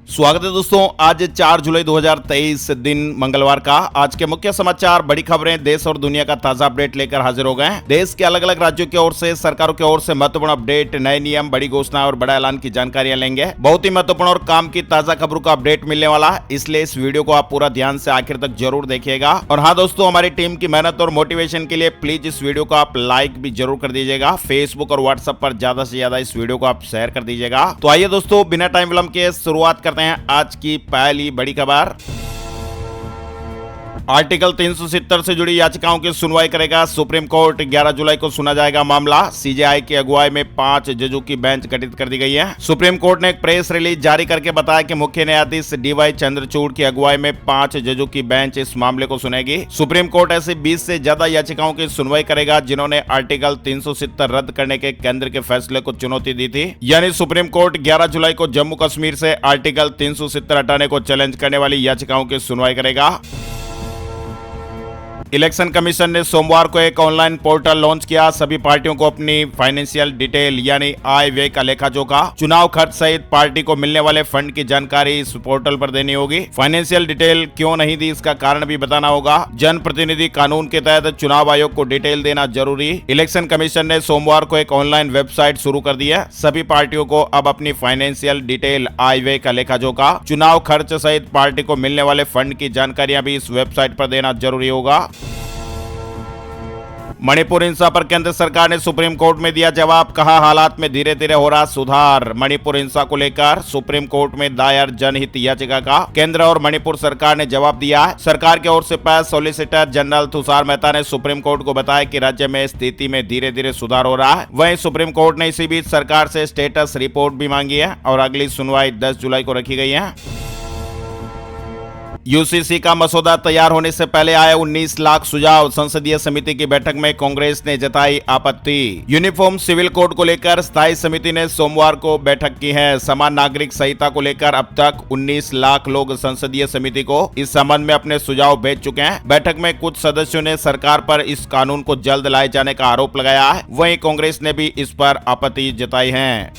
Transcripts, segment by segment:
स्वागत है दोस्तों। आज 4 जुलाई 2023 दिन मंगलवार का। आज के मुख्य समाचार, बड़ी खबरें, देश और दुनिया का ताजा अपडेट लेकर हाजिर हो गए हैं। देश के अलग अलग राज्यों की ओर से, सरकारों की ओर से महत्वपूर्ण अपडेट, नए नियम, बड़ी घोषणा और बड़ा ऐलान की जानकारियां लेंगे। बहुत ही महत्वपूर्ण और काम की ताजा खबरों का अपडेट मिलने वाला है, इसलिए इस वीडियो को आप पूरा ध्यान से आखिर तक जरूर देखिएगा। और हाँ दोस्तों, हमारी टीम की मेहनत और मोटिवेशन के लिए प्लीज इस वीडियो को आप लाइक भी जरूर कर दीजिएगा। फेसबुक और व्हाट्सएप पर ज्यादा से ज्यादा इस वीडियो को आप शेयर कर दीजिएगा। तो आइए दोस्तों, बिना टाइम विलंब के शुरुआत करते हैं आज की पहली बड़ी खबर। आर्टिकल 370 से जुड़ी याचिकाओं की सुनवाई करेगा सुप्रीम कोर्ट। 11 जुलाई को सुना जाएगा मामला। सीजेआई की अगुवाई में 5 जजों की बेंच गठित कर दी गई है। सुप्रीम कोर्ट ने एक प्रेस रिलीज जारी करके बताया कि मुख्य न्यायाधीश डीवाई चंद्रचूड़ की अगुवाई में 5 जजों की बेंच इस मामले को सुनेगी। सुप्रीम कोर्ट ऐसी 20 से ज्यादा याचिकाओं की सुनवाई करेगा जिन्होंने आर्टिकल 370 रद्द करने के केंद्र के फैसले को चुनौती दी थी। यानी सुप्रीम कोर्ट 11 जुलाई को जम्मू कश्मीर से आर्टिकल 370 हटाने को चैलेंज करने वाली याचिकाओं की सुनवाई करेगा। इलेक्शन कमीशन ने सोमवार को एक ऑनलाइन पोर्टल लॉन्च किया। सभी पार्टियों को अपनी फाइनेंशियल डिटेल यानी आय व्यय का लेखा जोखा, चुनाव खर्च सहित पार्टी को मिलने वाले फंड की जानकारी इस पोर्टल पर देनी होगी। फाइनेंशियल डिटेल क्यों नहीं दी, इसका कारण भी बताना होगा। जनप्रतिनिधि कानून के तहत चुनाव आयोग को डिटेल देना जरूरी। इलेक्शन कमीशन ने सोमवार को एक ऑनलाइन वेबसाइट शुरू कर दी है। सभी पार्टियों को अब अपनी फाइनेंशियल डिटेल, आय व्यय का लेखा जोखा, चुनाव खर्च सहित पार्टी को मिलने वाले फंड की जानकारियां भी इस वेबसाइट पर देना जरूरी होगा। मणिपुर हिंसा पर केंद्र सरकार ने सुप्रीम कोर्ट में दिया जवाब। कहा, हालात में धीरे धीरे हो रहा सुधार। मणिपुर हिंसा को लेकर सुप्रीम कोर्ट में दायर जनहित याचिका का केंद्र और मणिपुर सरकार ने जवाब दिया है। सरकार की ओर से पेश सॉलिसिटर जनरल तुषार मेहता ने सुप्रीम कोर्ट को बताया कि राज्य में स्थिति में धीरे धीरे सुधार हो रहा है। वहीं सुप्रीम कोर्ट ने इसी बीच सरकार से स्टेटस रिपोर्ट भी मांगी है और अगली सुनवाई 10 जुलाई को रखी गई है। यूसीसी का मसौदा तैयार होने से पहले आए 19 लाख सुझाव। संसदीय समिति की बैठक में कांग्रेस ने जताई आपत्ति। यूनिफॉर्म सिविल कोड को लेकर स्थायी समिति ने सोमवार को बैठक की है। समान नागरिक संहिता को लेकर अब तक 19 लाख लोग संसदीय समिति को इस संबंध में अपने सुझाव भेज चुके हैं। बैठक में कुछ सदस्यों ने सरकार पर इस कानून को जल्द लाए जाने का आरोप लगाया है। वहीं कांग्रेस ने भी इस पर आपत्ति जताई है।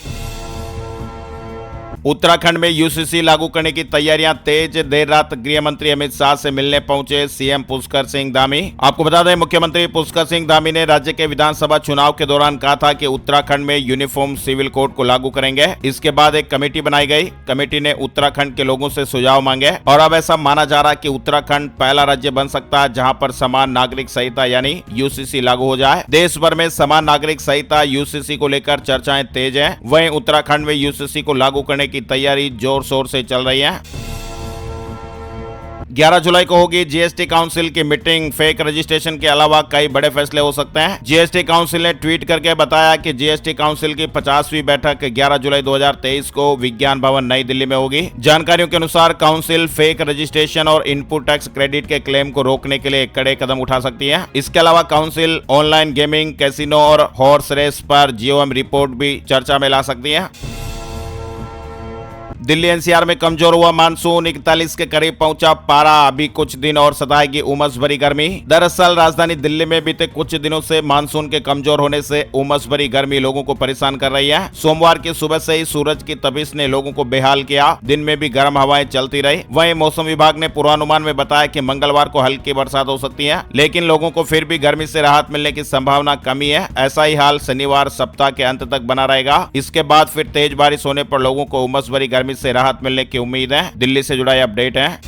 उत्तराखंड में यूसीसी लागू करने की तैयारियां तेज। देर रात गृह मंत्री अमित शाह से मिलने पहुंचे सीएम पुष्कर सिंह धामी। आपको बता दें, मुख्यमंत्री पुष्कर सिंह धामी ने राज्य के विधानसभा चुनाव के दौरान कहा था कि उत्तराखंड में यूनिफॉर्म सिविल कोड को लागू करेंगे। इसके बाद एक कमेटी बनाई गई। कमेटी ने उत्तराखंड के लोगों से सुझाव मांगे और अब ऐसा माना जा रहा है कि उत्तराखंड पहला राज्य बन सकता है जहाँ पर समान नागरिक संहिता यानी यूसीसी लागू हो जाए। देश भर में समान नागरिक संहिता यूसीसी को लेकर चर्चाएं तेज है। वहीं उत्तराखंड में यूसीसी को लागू करने की तैयारी जोर शोर से चल रही है। 11 जुलाई को होगी जीएसटी काउंसिल की मीटिंग। फेक रजिस्ट्रेशन के अलावा कई बड़े फैसले हो सकते हैं। जीएसटी काउंसिल ने ट्वीट करके बताया कि जीएसटी काउंसिल की 50वीं बैठक 11 जुलाई 2023 को विज्ञान भवन नई दिल्ली में होगी। जानकारियों के अनुसार काउंसिल फेक रजिस्ट्रेशन और इनपुट टैक्स क्रेडिट के क्लेम को रोकने के लिए कड़े कदम उठा सकती है। इसके अलावा काउंसिल ऑनलाइन गेमिंग, कैसीनो और हॉर्स रेस पर जीओएम रिपोर्ट भी चर्चा में ला सकती है। दिल्ली एनसीआर में कमजोर हुआ मानसून। 41 के करीब पहुंचा पारा। अभी कुछ दिन और सताएगी उमस भरी गर्मी। दरअसल राजधानी दिल्ली में बीते कुछ दिनों से मानसून के कमजोर होने से उमस भरी गर्मी लोगों को परेशान कर रही है। सोमवार की सुबह से ही सूरज की तपिश ने लोगों को बेहाल किया। दिन में भी गर्म हवाएं चलती रही। वहीं मौसम विभाग ने पूर्वानुमान में बताया कि मंगलवार को हल्की बरसात हो सकती है, लेकिन लोगों को फिर भी गर्मी से राहत मिलने की संभावना कमी है। ऐसा ही हाल शनिवार सप्ताह के अंत तक बना रहेगा। इसके बाद फिर तेज बारिश होने पर लोगों को उमस भरी गर्मी से राहत मिलने की उम्मीद है। दिल्ली से जुड़ा अपडेट है।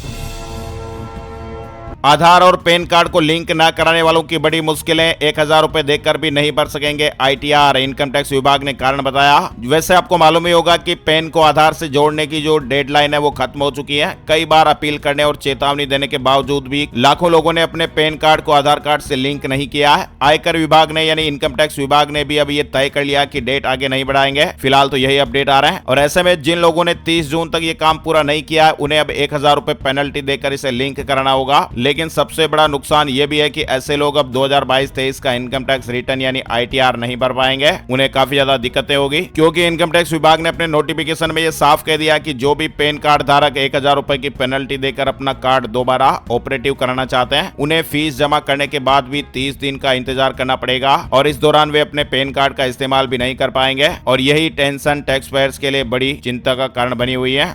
आधार और पैन कार्ड को लिंक न कराने वालों की बड़ी मुश्किलें। 1000 रुपए देकर भी नहीं भर सकेंगे आईटीआर, इनकम टैक्स विभाग ने कारण बताया। वैसे आपको मालूम ही होगा कि पैन को आधार से जोड़ने की जो डेडलाइन है वो खत्म हो चुकी है। कई बार अपील करने और चेतावनी देने के बावजूद भी लाखों लोगों ने अपने पैन कार्ड को आधार कार्ड से लिंक नहीं किया है। आयकर विभाग ने यानी इनकम टैक्स विभाग ने भी अब ये तय कर लिया कि डेट आगे नहीं बढ़ाएंगे। फिलहाल तो यही अपडेट आ रहा है और ऐसे में जिन लोगों ने 30 जून तक ये काम पूरा नहीं किया है उन्हें अब 1000 रुपए पेनल्टी देकर इसे लिंक कराना होगा। लेकिन सबसे बड़ा नुकसान यह भी है कि ऐसे लोग अब 2022-23 का इनकम टैक्स रिटर्न यानी आईटीआर नहीं भर पाएंगे। उन्हें काफी ज्यादा दिक्कतें होगी, क्योंकि इनकम टैक्स विभाग ने अपने नोटिफिकेशन में यह साफ कह दिया कि जो भी पैन कार्ड धारक 1000 रुपए की पेनल्टी देकर अपना कार्ड दोबारा ऑपरेटिव कराना चाहते हैं, उन्हें फीस जमा करने के बाद भी 30 दिन का इंतजार करना पड़ेगा और इस दौरान वे अपने पैन कार्ड का इस्तेमाल भी नहीं कर पाएंगे। और यही टेंशन टैक्स पेयर्स के लिए बड़ी चिंता का कारण बनी हुई है।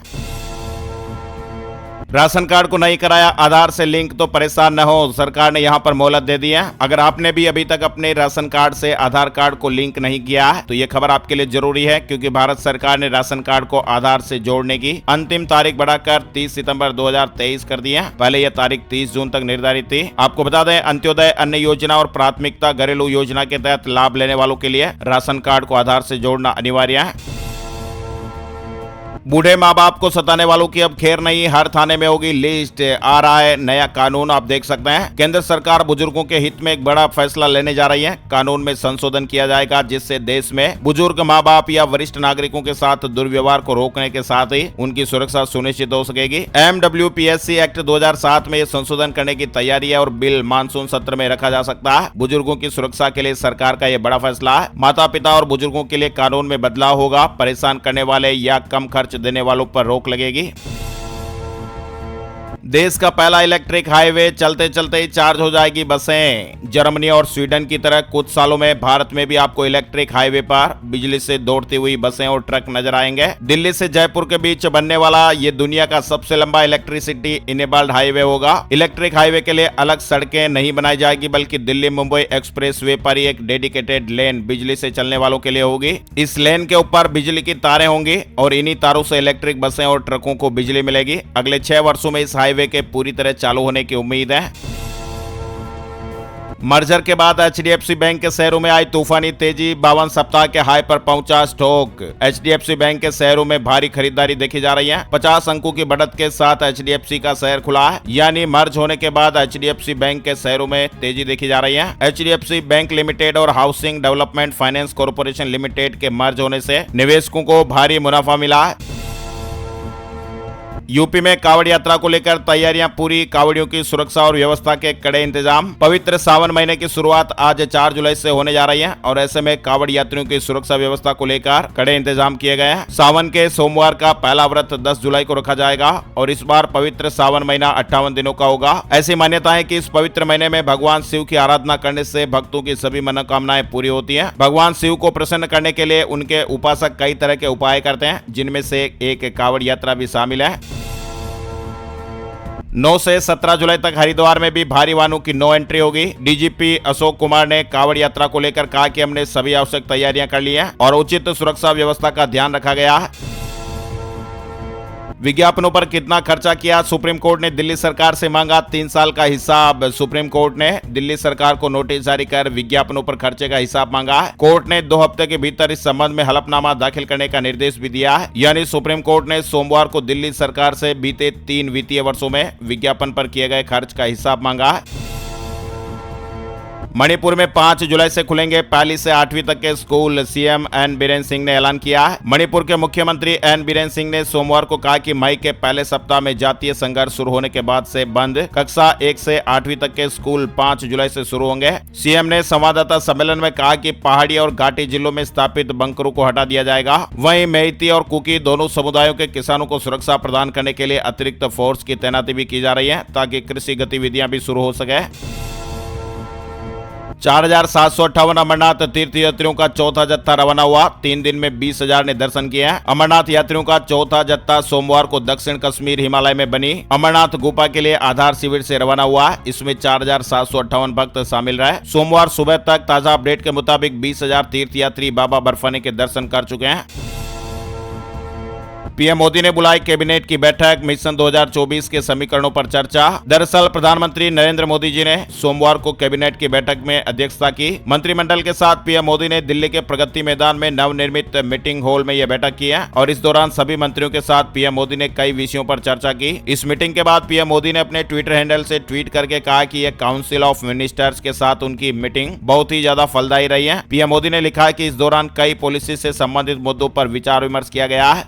राशन कार्ड को नहीं कराया आधार से लिंक तो परेशान न हो, सरकार ने यहाँ पर मोहलत दे दी है। अगर आपने भी अभी तक अपने राशन कार्ड से आधार कार्ड को लिंक नहीं किया है तो ये खबर आपके लिए जरूरी है, क्योंकि भारत सरकार ने राशन कार्ड को आधार से जोड़ने की अंतिम तारीख बढ़ाकर 30 सितंबर 2023 कर दी है। पहले यह तारीख 30 जून तक निर्धारित थी। आपको बता दें, अंत्योदय अन्न योजना और प्राथमिकता घरेलू योजना के तहत लाभ लेने वालों के लिए राशन कार्ड को आधार से जोड़ना अनिवार्य है। बूढ़े माँ बाप को सताने वालों की अब खैर नहीं, हर थाने में होगी लिस्ट। आ रहा है नया कानून, आप देख सकते हैं। केंद्र सरकार बुजुर्गों के हित में एक बड़ा फैसला लेने जा रही है। कानून में संशोधन किया जाएगा जिससे देश में बुजुर्ग माँ बाप या वरिष्ठ नागरिकों के साथ दुर्व्यवहार को रोकने के साथ ही उनकी सुरक्षा सुनिश्चित हो सकेगी। MWPSC एक्ट 2007 में संशोधन करने की तैयारी है और बिल मानसून सत्र में रखा जा सकता है। बुजुर्गों की सुरक्षा के लिए सरकार का यह बड़ा फैसला है। माता पिता और बुजुर्गों के लिए कानून में बदलाव होगा। परेशान करने वाले या कम खर्च देने वालों पर रोक लगेगी। देश का पहला इलेक्ट्रिक हाईवे, चलते चलते ही चार्ज हो जाएगी बसें। जर्मनी और स्वीडन की तरह कुछ सालों में भारत में भी आपको इलेक्ट्रिक हाईवे पर बिजली से दौड़ती हुई बसें और ट्रक नजर आएंगे। दिल्ली से जयपुर के बीच बनने वाला ये दुनिया का सबसे लंबा इलेक्ट्रिसिटी इनेबल्ड हाईवे होगा। इलेक्ट्रिक हाईवे के लिए अलग सड़कें नहीं बनाई जाएगी, बल्कि दिल्ली मुंबई एक्सप्रेस वे पर ही एक डेडिकेटेड लेन बिजली से चलने वालों के लिए होगी। इस लेन के ऊपर बिजली की तारें होंगी और इन्हीं तारों से इलेक्ट्रिक बसें और ट्रकों को बिजली मिलेगी। अगले 6 वर्षों में इस हाईवे के पूरी तरह चालू होने की उम्मीद है। मर्जर के बाद HDFC बैंक के शेयरों में आई तूफानी तेजी, 52 सप्ताह के हाई पर पहुंचा स्टॉक। HDFC बैंक के शेयरों में भारी खरीदारी देखी जा रही है। 50 अंकों की बढ़त के साथ HDFC का शेयर खुला है, यानी मर्ज होने के बाद HDFC बैंक के शेयरों में तेजी देखी जा रही है। HDFC बैंक लिमिटेड और housing development finance corporation limited के मर्ज होने से निवेशकों को भारी मुनाफा मिला है। यूपी में कावड़ यात्रा को लेकर तैयारियां पूरी, कावड़ियों की सुरक्षा और व्यवस्था के कड़े इंतजाम। पवित्र सावन महीने की शुरुआत आज 4 जुलाई से होने जा रही है और ऐसे में कावड़ यात्रियों की सुरक्षा व्यवस्था को लेकर कड़े इंतजाम किए गए हैं। सावन के सोमवार का पहला व्रत 10 जुलाई को रखा जाएगा और इस बार पवित्र सावन महीना 58 दिनों का होगा। ऐसी मान्यता है कि इस पवित्र महीने में भगवान शिव की आराधना करने से भक्तों की सभी मनोकामनाएं पूरी होती है। भगवान शिव को प्रसन्न करने के लिए उनके उपासक कई तरह के उपाय करते हैं, जिनमें से एक कावड़ यात्रा भी शामिल है। 9 से 17 जुलाई तक हरिद्वार में भी भारी वाहनों की नो एंट्री होगी। DGP अशोक कुमार ने कावड़ यात्रा को लेकर कहा कि हमने सभी आवश्यक तैयारियां कर ली हैं और उचित सुरक्षा व्यवस्था का ध्यान रखा गया है। विज्ञापनों पर कितना खर्चा किया, सुप्रीम कोर्ट ने दिल्ली सरकार से मांगा 3 साल का हिसाब। सुप्रीम कोर्ट ने दिल्ली सरकार को नोटिस जारी कर विज्ञापनों पर खर्चे का हिसाब मांगा है। कोर्ट ने 2 हफ्ते के भीतर इस संबंध में हलफनामा दाखिल करने का निर्देश भी दिया है। यानी सुप्रीम कोर्ट ने सोमवार को दिल्ली सरकार से बीते 3 वित्तीय वर्षों में विज्ञापन पर किए गए खर्च का हिसाब मांगा है। मणिपुर में 5 जुलाई से खुलेंगे 1ली से 8वीं तक के school, CM N Biren Singh ने ऐलान किया है। मणिपुर के मुख्यमंत्री एन बीरेन सिंह ने सोमवार को कहा कि मई के पहले सप्ताह में जातीय संघर्ष शुरू होने के बाद से बंद कक्षा 1 से 8वीं तक के स्कूल 5 जुलाई से शुरू होंगे। CM ने संवाददाता सम्मेलन में कहा कि पहाड़ी और घाटी जिलों में स्थापित बंकरों को हटा दिया जाएगा। वहीं मेइती और कुकी दोनों समुदायों के किसानों को सुरक्षा प्रदान करने के लिए अतिरिक्त फोर्स की तैनाती भी की जा रही है ताकि कृषि गतिविधियां भी शुरू हो सके। 4758 अमरनाथ तीर्थ यात्रियों का चौथा जत्था रवाना हुआ। 3 दिन में 20,000 ने दर्शन किया है। अमरनाथ यात्रियों का चौथा जत्था सोमवार को दक्षिण कश्मीर हिमालय में बनी अमरनाथ गुफा के लिए आधार शिविर से रवाना हुआ। इसमें 4758 भक्त शामिल रहे। सोमवार सुबह तक ताजा अपडेट के मुताबिक 20,000 तीर्थ यात्री बाबा बर्फानी के दर्शन कर चुके हैं। पीएम मोदी ने बुलाई कैबिनेट की बैठक, मिशन 2024 के समीकरणों पर चर्चा। दरअसल प्रधानमंत्री नरेंद्र मोदी जी ने सोमवार को कैबिनेट की बैठक में अध्यक्षता की। मंत्रिमंडल के साथ पीएम मोदी ने दिल्ली के प्रगति मैदान में नवनिर्मित मीटिंग हॉल में यह बैठक की है और इस दौरान सभी मंत्रियों के साथ पीएम मोदी ने कई विषयों पर चर्चा की। इस मीटिंग के बाद पीएम मोदी ने अपने ट्विटर हैंडल से ट्वीट करके कहा कि यह काउंसिल ऑफ मिनिस्टर्स के साथ उनकी मीटिंग बहुत ही ज्यादा फलदायी रही है। पीएम मोदी ने लिखा कि इस दौरान कई पॉलिसी से संबंधित मुद्दों पर विचार विमर्श किया गया है।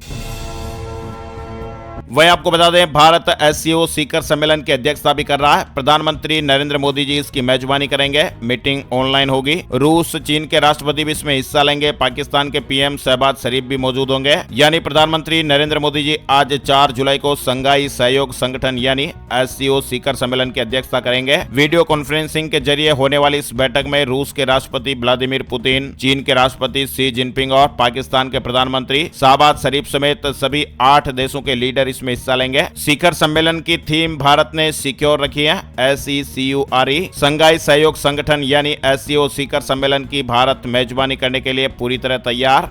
वहीं आपको बता दें, भारत SCO शिखर सम्मेलन की अध्यक्षता भी कर रहा है। प्रधानमंत्री नरेंद्र मोदी जी इसकी मेजबानी करेंगे। मीटिंग ऑनलाइन होगी। रूस, चीन के राष्ट्रपति भी इसमें हिस्सा लेंगे। पाकिस्तान के PM शहबाज शरीफ भी मौजूद होंगे। यानी प्रधानमंत्री नरेंद्र मोदी जी आज 4 जुलाई को शंघाई सहयोग संगठन यानी SCO शिखर सम्मेलन की अध्यक्षता करेंगे। वीडियो कॉन्फ्रेंसिंग के जरिए होने वाली इस बैठक में रूस के राष्ट्रपति व्लादिमीर पुतिन, चीन के राष्ट्रपति शी जिनपिंग और पाकिस्तान के प्रधानमंत्री शहबाज शरीफ समेत सभी 8 देशों के लीडर इसमें हिस्सा लेंगे। शिखर सम्मेलन की थीम भारत ने सिक्योर रखी है, SECURE। संघाई सहयोग संगठन यानी SCO शिखर सम्मेलन की भारत मेजबानी करने के लिए पूरी तरह तैयार।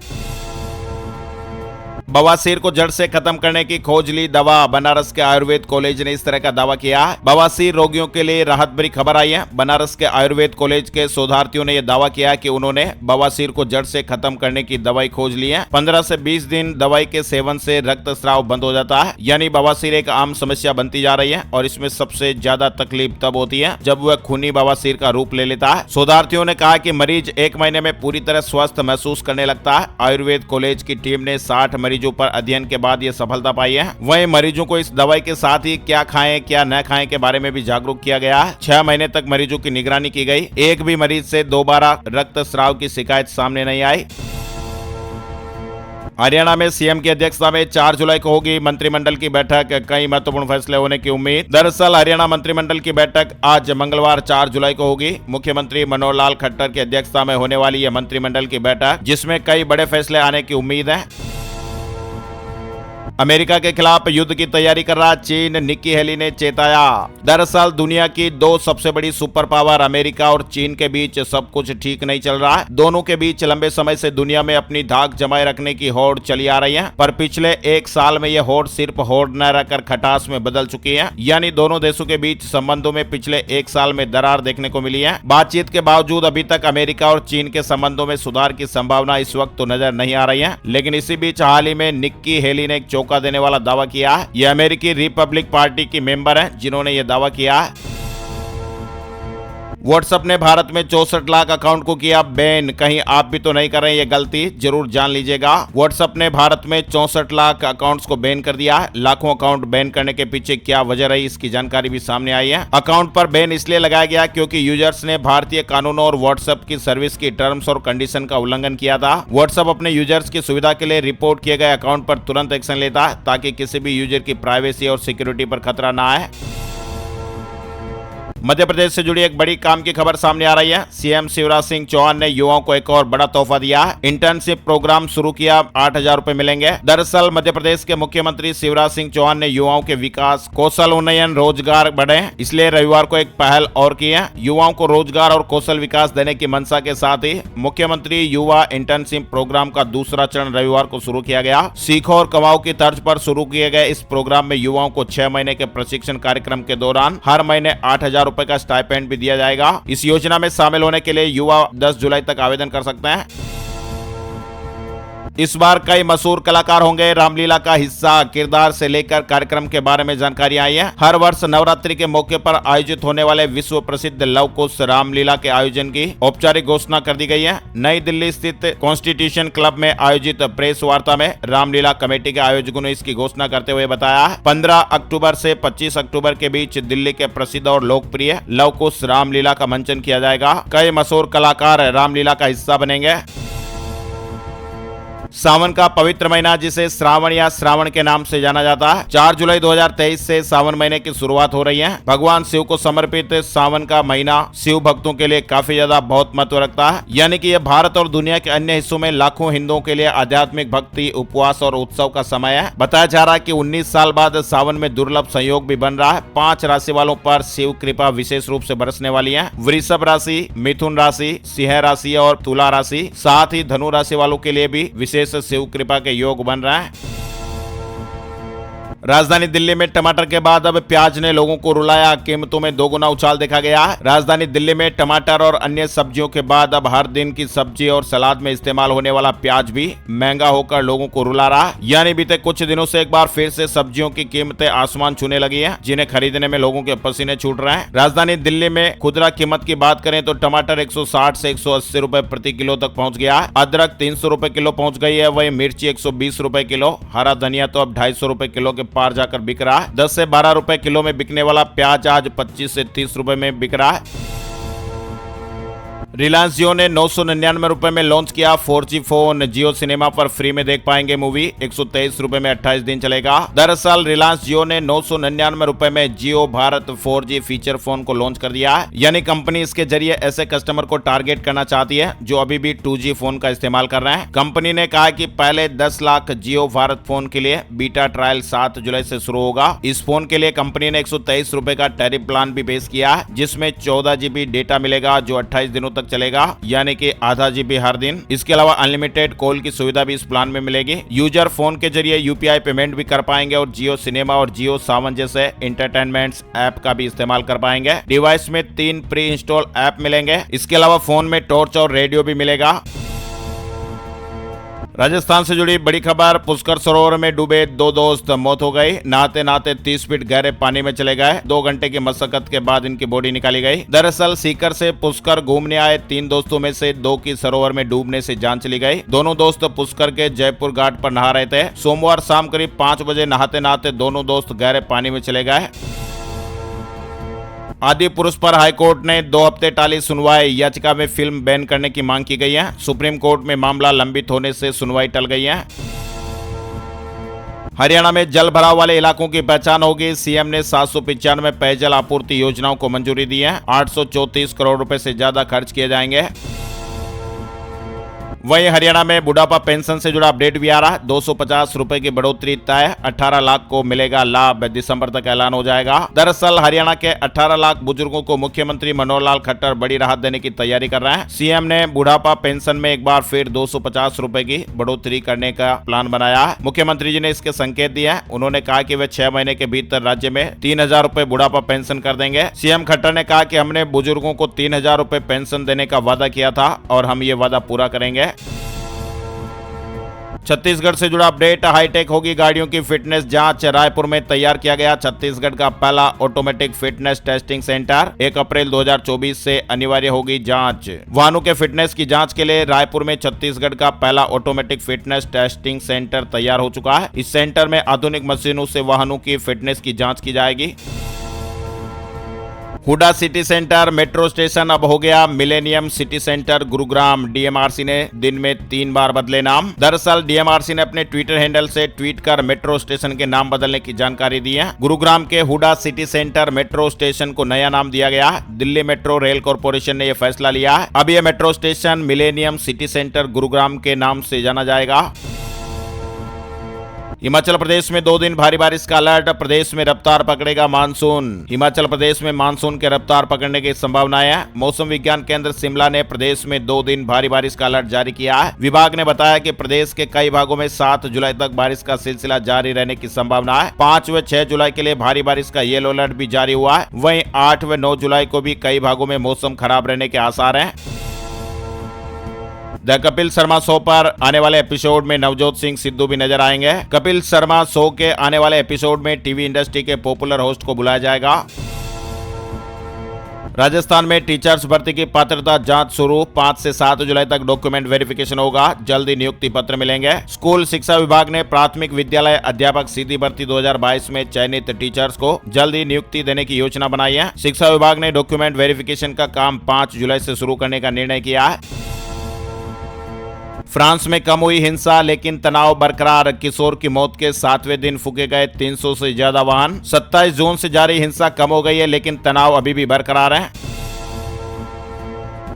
बवासीर को जड़ से खत्म करने की खोज ली दवा, बनारस के आयुर्वेद कॉलेज ने इस तरह का दावा किया। बवासीर रोगियों के लिए राहत भरी खबर आई है। बनारस के आयुर्वेद कॉलेज के शोधार्थियों ने यह दावा किया कि उन्होंने बवासीर को जड़ से खत्म करने की दवाई खोज ली है। 15 से 20 दिन दवाई के सेवन से रक्तस्राव बंद हो जाता है, यानी बवासीर एक आम समस्या बनती जा रही है और इसमें सबसे ज्यादा तकलीफ तब होती है जब वह खूनी बवासीर का रूप ले लेता है। शोधार्थियों ने कहा कि मरीज 1 महीने में पूरी तरह स्वस्थ महसूस करने लगता है। आयुर्वेद कॉलेज की टीम ने 60 मरीजों पर अध्ययन के बाद यह सफलता पाई है। वहीं मरीजों को इस दवाई के साथ ही क्या खाएं क्या न खाएं के बारे में भी जागरूक किया गया। 6 महीने तक मरीजों की निगरानी की गई। एक भी मरीज से दोबारा रक्तस्राव की शिकायत सामने नहीं आई। हरियाणा में सीएम की अध्यक्षता में 4 जुलाई को होगी मंत्रिमंडल की बैठक, कई महत्वपूर्ण फैसले होने की उम्मीद। दरअसल हरियाणा मंत्रिमंडल की बैठक आज मंगलवार 4 जुलाई को होगी। मुख्यमंत्री मनोहर लाल खट्टर की अध्यक्षता में होने वाली यह मंत्रिमंडल की बैठक, जिसमें कई बड़े फैसले आने की उम्मीद है। अमेरिका के खिलाफ युद्ध की तैयारी कर रहा चीन, निक्की हेली ने चेताया। दरअसल दुनिया की 2 सबसे बड़ी सुपर पावर अमेरिका और चीन के बीच सब कुछ ठीक नहीं चल रहा है। दोनों के बीच लंबे समय से दुनिया में अपनी धाक जमाए रखने की होड़ चली आ रही है, पर पिछले 1 साल में यह होड़ सिर्फ होड़ न रहकर खटास में बदल चुकी है। यानी दोनों देशों के बीच संबंधों में पिछले 1 साल में दरार देखने को मिली है। बातचीत के बावजूद अभी तक अमेरिका और चीन के संबंधों में सुधार की संभावना इस वक्त तो नजर नहीं आ रही है। लेकिन इसी बीच हाल ही में निक्की हेली ने एक चौंका देने वाला दावा किया। यह अमेरिकी रिपब्लिक पार्टी की मेंबर है जिन्होंने यह दावा किया। व्हाट्सएप ने भारत में 64 लाख अकाउंट को किया बैन। कहीं आप भी तो नहीं कर रहे हैं ये गलती, जरूर जान लीजिएगा। व्हाट्सएप ने भारत में 64 लाख अकाउंट्स को बैन कर दिया। लाखों अकाउंट बैन करने के पीछे क्या वजह रही, इसकी जानकारी भी सामने आई है। अकाउंट पर बैन इसलिए लगाया गया क्योंकि यूजर्स ने भारतीय कानूनों और व्हाट्सएप की सर्विस की टर्म्स और कंडीशन का उल्लंघन किया था। व्हाट्सएप अपने यूजर्स की सुविधा के लिए रिपोर्ट किए गए अकाउंट पर तुरंत एक्शन लेता है ताकि किसी भी यूजर की प्राइवेसी और सिक्योरिटी पर खतरा न आए। मध्य प्रदेश से जुड़ी एक बड़ी काम की खबर सामने आ रही है। सीएम शिवराज सिंह चौहान ने युवाओं को एक और बड़ा तोहफा दिया। इंटर्नशिप प्रोग्राम शुरू किया, 8,000 रुपए मिलेंगे। दरअसल मध्य प्रदेश के मुख्यमंत्री शिवराज सिंह चौहान ने युवाओं के विकास, कौशल उन्नयन, रोजगार बढ़े, इसलिए रविवार को एक पहल और की है। युवाओं को रोजगार और कौशल विकास देने की मंशा के साथ ही मुख्यमंत्री युवा इंटर्नशिप प्रोग्राम का दूसरा चरण रविवार को शुरू किया गया। सीखो और कमाओ की तर्ज पर शुरू किए गए इस प्रोग्राम में युवाओं को 6 महीने के प्रशिक्षण कार्यक्रम के दौरान हर महीने 8,000 रुपए का स्टाइपेंड भी दिया जाएगा। इस योजना में शामिल होने के लिए युवा 10 जुलाई तक आवेदन कर सकते हैं। इस बार कई मशहूर कलाकार होंगे रामलीला का हिस्सा। किरदार से लेकर कार्यक्रम के बारे में जानकारी आई है। हर वर्ष नवरात्रि के मौके पर आयोजित होने वाले विश्व प्रसिद्ध लव कुश रामलीला के आयोजन की औपचारिक घोषणा कर दी गई है। नई दिल्ली स्थित कॉन्स्टिट्यूशन क्लब में आयोजित प्रेस वार्ता में रामलीला कमेटी के आयोजकों ने इसकी घोषणा करते हुए बताया, 15 अक्टूबर से 25 अक्टूबर के बीच दिल्ली के प्रसिद्ध और लोकप्रिय लव कुश रामलीला का मंचन किया जाएगा। कई मशहूर कलाकार रामलीला का हिस्सा बनेंगे। सावन का पवित्र महीना, जिसे श्रावण या श्रावण के नाम से जाना जाता है, 4 जुलाई 2023 से सावन महीने की शुरुआत हो रही है। भगवान शिव को समर्पित सावन का महीना शिव भक्तों के लिए काफी ज्यादा बहुत महत्व रखता है। यानी कि यह भारत और दुनिया के अन्य हिस्सों में लाखों हिंदुओं के लिए आध्यात्मिक भक्ति, उपवास और उत्सव का समय है। बताया जा रहा है कि 19 साल बाद सावन में दुर्लभ संयोग भी बन रहा है। 5 राशि वालों पर शिव कृपा विशेष रूप से बरसने वाली है। वृषभ राशि, मिथुन राशि, सिंह राशि और तुला राशि, साथ ही धनु राशि वालों के लिए भी विशेष शिव कृपा के योग बन रहा है। राजधानी दिल्ली में टमाटर के बाद अब प्याज ने लोगों को रुलाया। कीमतों में 2 गुना उछाल देखा गया। राजधानी दिल्ली में टमाटर और अन्य सब्जियों के बाद अब हर दिन की सब्जी और सलाद में इस्तेमाल होने वाला प्याज भी महंगा होकर लोगों को रुला रहा। यानी बीते कुछ दिनों से एक बार फिर से सब्जियों की कीमतें आसमान छूने लगी है, जिन्हें खरीदने में लोगों के पसीने छूट रहे हैं। राजधानी दिल्ली में खुदरा कीमत की बात करें तो टमाटर 160 से 180 रुपए प्रति किलो तक पहुंच गया। अदरक 300 रुपए किलो पहुंच गई है। वही मिर्ची 120 रुपए किलो। हरा धनिया तो अब 250 रुपए किलो के पार जाकर बिक रहा है। 10 से 12 रुपए किलो में बिकने वाला प्याज आज 25 से 30 रुपए में बिक रहा है। रिलायंस जियो ने 999 रुपए में लॉन्च किया 4G फोन। जियो सिनेमा पर फ्री में देख पाएंगे मूवी। 123 रुपए में 28 दिन चलेगा। दरअसल रिलायंस जियो ने 999 रुपए में जियो भारत 4G फीचर फोन को लॉन्च कर दिया है। यानी कंपनी इसके जरिए ऐसे कस्टमर को टारगेट करना चाहती है जो अभी भी 2G फोन का इस्तेमाल कर रहे हैं। कंपनी ने कहा कि पहले 10 लाख जियो भारत फोन के लिए बीटा ट्रायल 7 जुलाई से शुरू होगा। इस फोन के लिए कंपनी ने 123 रुपए का टैरिफ प्लान भी पेश किया है, जिसमें 14 GB डेटा मिलेगा जो 28 दिनों तक चलेगा, यानी कि आधा GB हर दिन। इसके अलावा अनलिमिटेड कॉल की सुविधा भी इस प्लान में मिलेगी। यूजर फोन के जरिए UPI पेमेंट भी कर पाएंगे और जियो सिनेमा और जियो सावन जैसे एंटरटेनमेंट ऐप का भी इस्तेमाल कर पाएंगे। डिवाइस में 3 प्री इंस्टॉल ऐप मिलेंगे। इसके अलावा फोन में टॉर्च और रेडियो भी मिलेगा। राजस्थान से जुड़ी बड़ी खबर, पुष्कर सरोवर में डूबे 2 दोस्त, मौत हो गई। नहाते नहाते 30 फीट गहरे पानी में चले गए। 2 घंटे की मशक्कत के बाद इनकी बॉडी निकाली गई। दरअसल सीकर से पुष्कर घूमने आए 3 दोस्तों में से 2 की सरोवर में डूबने से जान चली गई। दोनों दोस्त पुष्कर के जयपुर घाट पर नहा रहे थे। सोमवार शाम करीब 5 बजे नहाते नहाते दोनों दोस्त गहरे पानी में चले गए। आदि पुरुष पर हाईकोर्ट ने 2 हफ्ते टाली सुनवाई। याचिका में फिल्म बैन करने की मांग की गई है। सुप्रीम कोर्ट में मामला लंबित होने से सुनवाई टल गई है। हरियाणा में जल भराव वाले इलाकों की पहचान होगी। सीएम ने 795 पेयजल आपूर्ति योजनाओं को मंजूरी दी है। 834 करोड़ रुपए से ज्यादा खर्च किए जाएंगे। वहीं हरियाणा में बुढ़ापा पेंशन से जुड़ा अपडेट भी आ रहा है। 250 रुपए की बढ़ोतरी तय। 18 लाख को मिलेगा लाभ। दिसंबर तक ऐलान हो जाएगा। दरअसल हरियाणा के 18 लाख बुजुर्गों को मुख्यमंत्री मनोहर लाल खट्टर बड़ी राहत देने की तैयारी कर रहे हैं। सीएम ने बुढ़ापा पेंशन में एक बार फिर 250 रुपए की बढ़ोतरी करने का प्लान बनाया है। मुख्यमंत्री जी ने इसके संकेत दिए हैं। उन्होंने कहा कि वे 6 महीने के भीतर राज्य में 3000 रुपए बुढ़ापा पेंशन कर देंगे। सीएम खट्टर ने कहा कि हमने बुजुर्गों को 3000 रुपए पेंशन देने का वादा किया था और हम ये वादा पूरा करेंगे। छत्तीसगढ़ से जुड़ा अपडेट, हाईटेक होगी गाड़ियों की फिटनेस जांच। रायपुर में तैयार किया गया छत्तीसगढ़ का पहला ऑटोमेटिक फिटनेस टेस्टिंग सेंटर। 1 अप्रैल 2024 से अनिवार्य होगी जांच। वाहनों के फिटनेस की जांच के लिए रायपुर में छत्तीसगढ़ का पहला ऑटोमेटिक फिटनेस टेस्टिंग सेंटर तैयार हो चुका है। इस सेंटर में आधुनिक मशीनों से वाहनों की फिटनेस की जांच की जाएगी। Huda city centre metro station अब हो गया millennium city centre Gurugram. DMRC ने दिन में 3 बार बदले नाम। दरअसल डीएमआरसी ने अपने ट्विटर हैंडल से ट्वीट कर मेट्रो स्टेशन के नाम बदलने की जानकारी दी है। गुरुग्राम के Huda city centre metro station को नया नाम दिया गया। दिल्ली मेट्रो रेल कॉर्पोरेशन ने यह फैसला लिया है। अब यह metro station millennium city centre Gurugram के नाम से जाना जाएगा। हिमाचल प्रदेश में 2 दिन भारी बारिश का अलर्ट। प्रदेश में रफ्तार पकड़ेगा मानसून। हिमाचल प्रदेश में मानसून के रफ्तार पकड़ने की संभावना है। मौसम विज्ञान केंद्र शिमला ने प्रदेश में 2 दिन भारी बारिश का अलर्ट जारी किया है। विभाग ने बताया कि प्रदेश के कई भागों में 7 जुलाई तक बारिश का सिलसिला जारी रहने की संभावना है। 5 व 6 जुलाई के लिए भारी बारिश का येलो अलर्ट भी जारी हुआ है। वहीं 8 व 9 जुलाई को भी कई भागों में मौसम खराब रहने के आसार हैं। द कपिल शर्मा शो पर आने वाले एपिसोड में नवजोत सिंह सिद्धू भी नजर आएंगे। कपिल शर्मा शो के आने वाले एपिसोड में टीवी इंडस्ट्री के पॉपुलर होस्ट को बुलाया जाएगा। राजस्थान में टीचर्स भर्ती की पात्रता जांच शुरू। 5 से 7 जुलाई तक डॉक्यूमेंट वेरिफिकेशन होगा। जल्दी नियुक्ति पत्र मिलेंगे। स्कूल शिक्षा विभाग ने प्राथमिक विद्यालय अध्यापक सीधी भर्ती 2022 में चयनित टीचर्स को जल्दी नियुक्ति देने की योजना बनाई है। शिक्षा विभाग ने डॉक्यूमेंट वेरिफिकेशन का काम 5 जुलाई से शुरू करने का निर्णय किया है। फ्रांस में कम हुई हिंसा लेकिन तनाव बरकरार। किशोर की मौत के 7वें दिन फूके गए 300 से ज्यादा वाहन। 27 जून से जारी हिंसा कम हो गई है लेकिन तनाव अभी भी बरकरार है।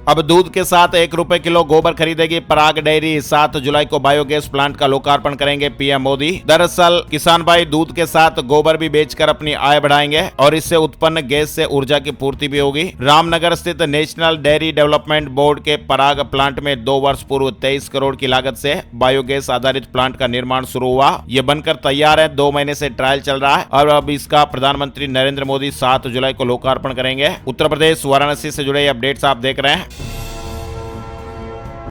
अब दूध के साथ 1 रुपए किलो गोबर खरीदेगी पराग डेयरी। 7 जुलाई को बायोगैस प्लांट का लोकार्पण करेंगे पीएम मोदी। दरअसल किसान भाई दूध के साथ गोबर भी बेचकर अपनी आय बढ़ाएंगे और इससे उत्पन्न गैस से ऊर्जा की पूर्ति भी होगी। रामनगर स्थित नेशनल डेयरी डेवलपमेंट बोर्ड के पराग प्लांट में 2 वर्ष पूर्व 23 करोड़ की लागत से बायोगैस आधारित प्लांट का निर्माण शुरू हुआ। ये बनकर तैयार है। 2 महीने से ट्रायल चल रहा है और अब इसका प्रधानमंत्री नरेंद्र मोदी 7 जुलाई को लोकार्पण करेंगे। उत्तर प्रदेश वाराणसी से जुड़े अपडेट्स आप देख रहे हैं।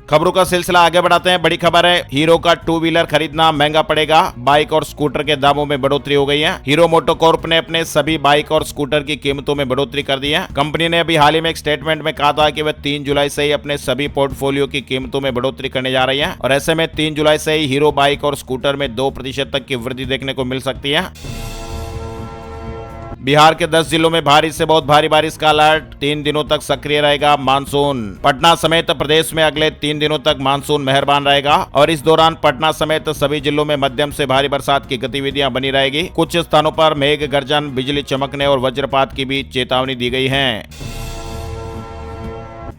खबरों का सिलसिला आगे बढ़ाते हैं। बड़ी खबर है, हीरो का 2 व्हीलर खरीदना महंगा पड़ेगा। बाइक और स्कूटर के दामों में बढ़ोतरी हो गई है। हीरो मोटोकॉर्प ने अपने सभी बाइक और स्कूटर की कीमतों में बढ़ोतरी कर दी है। कंपनी ने अभी हाल ही में एक स्टेटमेंट में कहा था कि वह 3 जुलाई से ही अपने सभी पोर्टफोलियो की कीमतों में बढ़ोतरी करने जा रही है और ऐसे में 3 जुलाई से ही हीरो बाइक और स्कूटर में 2% तक की वृद्धि देखने को मिल सकती है। बिहार के 10 जिलों में भारी से बहुत भारी बारिश का अलर्ट, 3 दिनों तक सक्रिय रहेगा मानसून। पटना समेत प्रदेश में अगले 3 दिनों तक मानसून मेहरबान रहेगा और इस दौरान पटना समेत सभी जिलों में मध्यम से भारी बरसात की गतिविधियां बनी रहेगी। कुछ स्थानों पर मेघ गर्जन, बिजली चमकने और वज्रपात की भी चेतावनी दी गई है।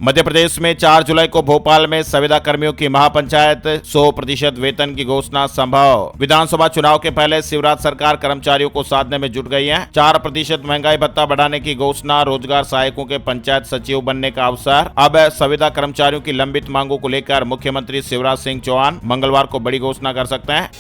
मध्य प्रदेश में 4 जुलाई को भोपाल में संविदा कर्मियों की महापंचायत, 100% वेतन की घोषणा संभव। विधानसभा चुनाव के पहले शिवराज सरकार कर्मचारियों को साधने में जुट गई है। 4% महंगाई भत्ता बढ़ाने की घोषणा, रोजगार सहायकों के पंचायत सचिव बनने का अवसर। अब संविदा कर्मचारियों की लंबित मांगों को लेकर मुख्यमंत्री शिवराज सिंह चौहान मंगलवार को बड़ी घोषणा कर सकते हैं।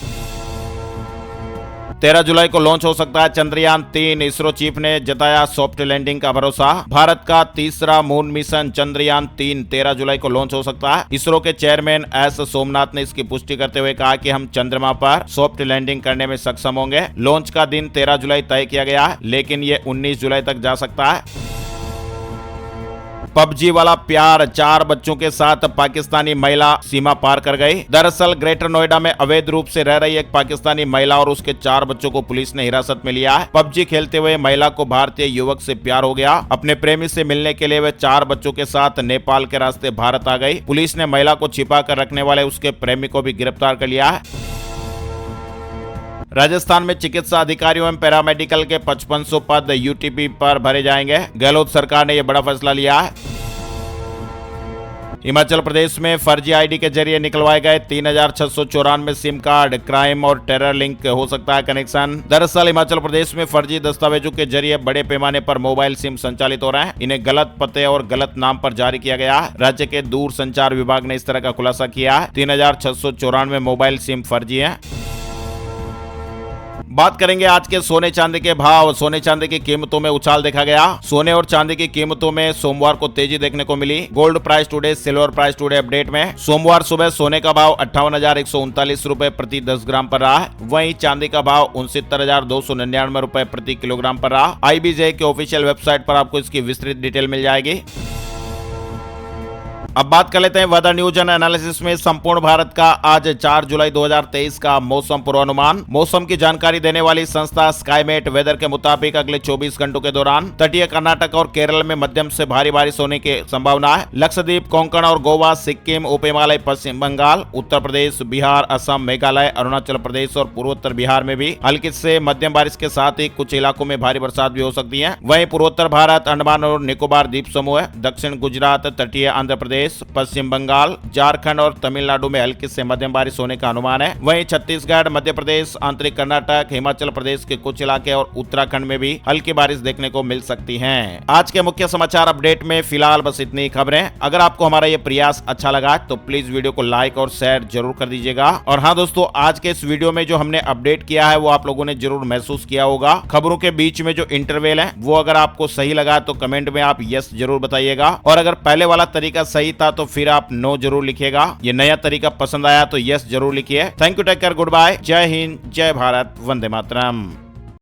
13 जुलाई को लॉन्च हो सकता है चंद्रयान 3, इसरो चीफ ने जताया सॉफ्ट लैंडिंग का भरोसा। भारत का तीसरा मून मिशन चंद्रयान 3 13 जुलाई को लॉन्च हो सकता है। इसरो के चेयरमैन एस सोमनाथ ने इसकी पुष्टि करते हुए कहा कि हम चंद्रमा पर सॉफ्ट लैंडिंग करने में सक्षम होंगे। लॉन्च का दिन 13 जुलाई तय किया गया है, लेकिन ये 19 जुलाई तक जा सकता है। पबजी वाला प्यार, 4 बच्चों के साथ पाकिस्तानी महिला सीमा पार कर गई। दरअसल ग्रेटर नोएडा में अवैध रूप से रह रही एक पाकिस्तानी महिला और उसके 4 बच्चों को पुलिस ने हिरासत में लिया है। पबजी खेलते हुए महिला को भारतीय युवक से प्यार हो गया। अपने प्रेमी से मिलने के लिए वे 4 बच्चों के साथ नेपाल के रास्ते भारत आ गई। पुलिस ने महिला को छिपा कर रखने वाले उसके प्रेमी को भी गिरफ्तार कर लिया है। राजस्थान में चिकित्सा अधिकारियों एवं पैरामेडिकल के 5500 पद यूटीपी पर भरे जाएंगे। गहलोत सरकार ने यह बड़ा फैसला लिया है। हिमाचल प्रदेश में फर्जी आईडी के जरिए निकलवाए गए 3694 सिम कार्ड, क्राइम और टेरर लिंक हो सकता है कनेक्शन। दरअसल हिमाचल प्रदेश में फर्जी दस्तावेजों के जरिए बड़े पैमाने पर मोबाइल सिम संचालित हो रहे हैं। इन्हें गलत पते और गलत नाम पर जारी किया गया है। राज्य के दूर संचार विभाग ने इस तरह का खुलासा किया है। 3694 मोबाइल सिम फर्जी है। बात करेंगे आज के सोने चांदी के भाव। सोने चांदी की कीमतों में उछाल देखा गया। सोने और चांदी की कीमतों में सोमवार को तेजी देखने को मिली। Gold price today, silver price today update में सोमवार सुबह सोने का भाव 58,139 रुपए प्रति 10 ग्राम पर रहा। वहीं चांदी का भाव 69,299 रुपए प्रति किलोग्राम पर रहा। IBJ के ऑफिशियल वेबसाइट पर आपको इसकी विस्तृत डिटेल मिल जाएगी। अब बात कर लेते हैं वेदर न्यूज एंड एनालिसिस में संपूर्ण भारत का आज 4 जुलाई 2023 का मौसम पूर्वानुमान। मौसम की जानकारी देने वाली संस्था स्काईमेट वेदर के मुताबिक अगले 24 घंटों के दौरान तटीय कर्नाटक और केरल में मध्यम से भारी बारिश होने की संभावना है। लक्षद्वीप, कोंकण और गोवा, सिक्किम, उप हिमालय, पश्चिम बंगाल, उत्तर प्रदेश, बिहार, असम, मेघालय, अरुणाचल प्रदेश और पूर्वोत्तर बिहार में भी हल्की से मध्यम बारिश के साथ ही कुछ इलाकों में भारी बरसात भी हो सकती है। वहीं पूर्वोत्तर भारत, अंडमान और निकोबार द्वीप समूह, दक्षिण गुजरात, तटीय आंध्र प्रदेश, पश्चिम बंगाल, झारखंड और तमिलनाडु में हल्की से मध्यम बारिश होने का अनुमान है। वहीं छत्तीसगढ़, मध्य प्रदेश, आंतरिक कर्नाटक, हिमाचल प्रदेश के कुछ इलाके और उत्तराखंड में भी हल्की बारिश देखने को मिल सकती है। आज के मुख्य समाचार अपडेट में फिलहाल बस इतनी खबरें। अगर आपको हमारा ये प्रयास अच्छा लगा तो प्लीज वीडियो को लाइक और शेयर जरूर कर दीजिएगा। और हाँ दोस्तों, आज के इस वीडियो में जो हमने अपडेट किया है वो आप लोगों ने जरूर महसूस किया होगा। खबरों के बीच में जो इंटरवल है वो अगर आपको सही लगा तो कमेंट में आप यस जरूर बताइएगा। और अगर पहले वाला तरीका सही था तो फिर आप नो जरूर लिखिएगा। ये नया तरीका पसंद आया तो यस जरूर लिखिए। Thank you, take care, good bye, जय हिंद, जय भारत, वंदे मातरम।